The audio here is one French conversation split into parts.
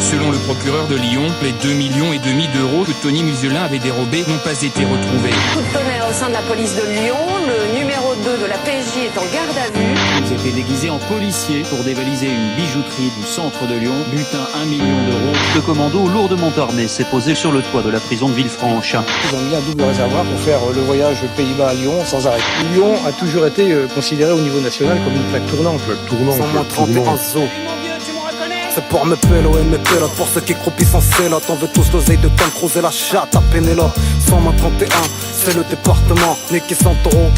Selon le procureur de Lyon, les 2,5 millions d'euros que Tony Muselin avait dérobés n'ont pas été retrouvés. Coup de tonnerre au sein de la police de Lyon. Le numéro 2 de la PJ est en garde à vue. Ils étaient déguisés en policiers pour dévaliser une bijouterie du centre de Lyon. Butin 1 million d'euros. Le commando lourdement armé s'est posé sur le toit de la prison de Villefranche. Ils ont mis un double réservoir pour faire le voyage Pays-Bas à Lyon sans arrêt. Lyon a toujours été considéré au niveau national comme une plaque tournante. Sans moins 31 zo. C'est pour mes pélos et mes pélotes, pour ceux qui croupissent en célote. On veut tous l'oseille de Tom Cruise et la chatte à Pénélope. 131, c'est le département. Nicky Santoro,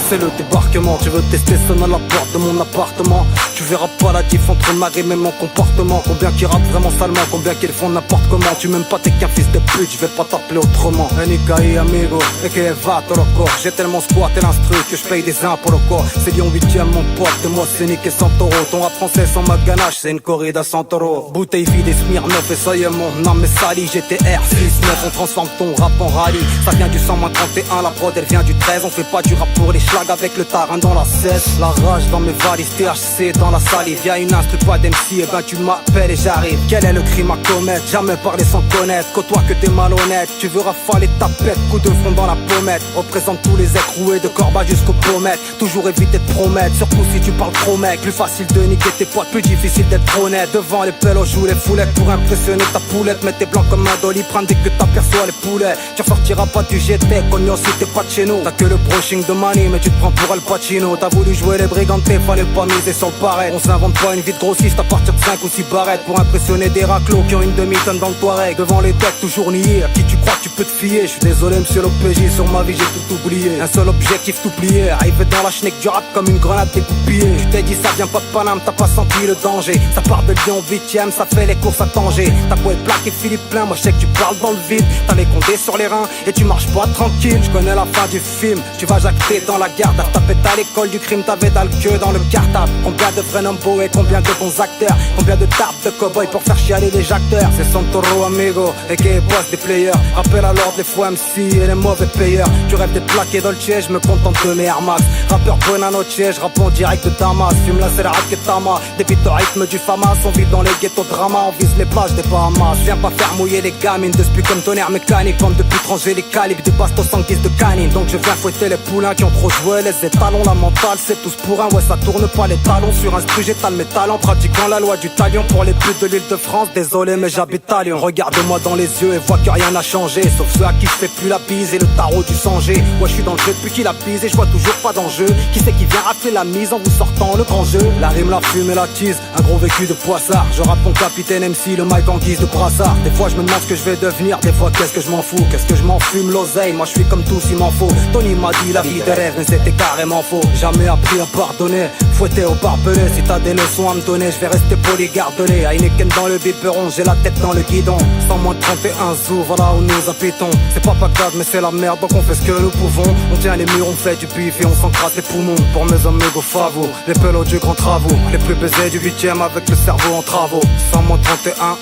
c'est le débarquement. Tu veux tester, sonne à la porte de mon appartement. Tu verras pas la diff entre ma rime et mon comportement. Combien qui rappent vraiment salement, combien qu'ils font n'importe comment. Tu m'aimes pas, t'es qu'un fils de pute, je vais pas t'appeler autrement. Enikai amigo, et que va loco. J'ai tellement squatté l'instru que je paye des impôts locaux. C'est Lyon 8ème mon pote, et moi c'est Nicky Santoro. Ton rap français sans ma ganache, c'est une corrida Santoro. Bouteille vide et Smirnoff et ça y est mon âme est salie. GTR 6-9, on transforme ton rap en rallye. Ça vient du 100-31, la prod elle vient du 13. On fait pas du rap pour les schlags avec le tarin dans la cesse. La rage dans mes valises, THC dans la salive. Y'a une instru pas d'MC, et ben tu m'appelles et j'arrive. Quel est le crime à commettre? Jamais parler sans connaître. Côtoie que t'es malhonnête. Tu veux rafaler ta pète, coup de front dans la pommette. Représente tous les écroués de Corba jusqu'au pommette. Toujours éviter de promettre, surtout si tu parles trop mec. Plus facile de niquer tes potes, plus difficile d'être honnête. Devant les pelos, joue les foulettes pour impressionner ta poulette. Mets tes blancs comme un dolly, prends dès que t'aperçois les poulets. Tu ressortiras pas du GT, cognos si t'es pas de chez nous. T'as que le brushing de Manny, mais tu te prends pour Al Pacino. T'as voulu jouer les brigantés, fallait pas miser sur le pareil. On s'invente pas une vie de grossiste à partir de 5 ou 6 barrettes. Pour impressionner des raclos qui ont une demi-tonne dans le Touareg. Devant les têtes, toujours niés, à qui tu crois que tu peux te fier. Je suis désolé monsieur l'OPJ, sur ma vie j'ai tout oublié. Un seul objectif tout plié, arriver dans la schneck du rap comme une grenade découpillée. Tu t'es dit ça vient pas de Paname, t'as pas senti le danger. Ça part de Lyon 8ème, ça fait les courses à Tanger. T'as beau être plaqué Philippe plein, moi je sais que tu parles dans le vide. T'as les condés sur les reins et tu marches pas tranquille. Je connais la fin du film, tu vas jacter dans la garde. T'as fait à l'école du crime, t'avais dans le queue dans le cartable. Combien de vrais noms beaux et combien de bons acteurs. Combien de tapes de cow-boy pour faire chialer les acteurs. C'est Santoro amigo, et qui est boss des players. Rappelle à l'ordre les faux MC et les mauvais payeurs. Tu rêves d'être plaqué dans le je me contente de mes Air Max. Rappeur bonne à notre je rappe en direct de Damas. Fume la Serra Ketama, débite au rythme du Famas. On vit dans les ghettos drama, on vise les plages des Bahamas. Viens pas faire mouiller les gamines, de spi comme tonnerre mécanique. Comme depuis trancher les calibres, des bastos en guise de canine. Donc je viens fouetter les poulains qui ont trop joué. Les étalons, la mentale, c'est tous pour un. Ouais ça tourne pas les talons sur un stru, j'étale mes talents. Pratiquant la loi du talion pour les putes de l'île de France. Désolé mais j'habite à Lyon. Regarde-moi dans les yeux et vois que rien n'a changé. Sauf ceux à qui je fais plus la bise et le tarot du sanger. Ouais je suis dans le jeu depuis qu'il a bise et je vois toujours pas d'enjeu. Qui c'est qui vient rafler la mise en vous sortant le grand jeu? La rime, la fume et la tease, un gros vécu de poissard. Je rappe mon capitaine MC, le mic en guise de brassard. Des fois je me demande ce que je vais devenir, des fois qu'est-ce que je m'en fous. Qu'est-ce que je m'en fume l'oseille, moi je suis comme tous il m'en faut. Tony m'a dit la vie des rêves mais c'était carrément faux. Jamais appris à pardonner, fouetté au barbelé. Si t'as des leçons à me donner, je vais rester poli gardelé. Heineken dans le biberon, j'ai la tête dans le guidon. 100-31 zou, voilà où nous habitons. C'est pas Bagdad mais c'est la merde donc on fait ce que nous pouvons. On tient les murs, on fait du bif et on s'encrasse les poumons. Pour mes amigos favos, les pelos du grand travaux. Les plus baisés du 8ème avec le cerveau en travaux. 100-31,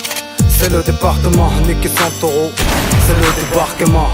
c'est le département. Nicky Santoro, c'est le débarquement.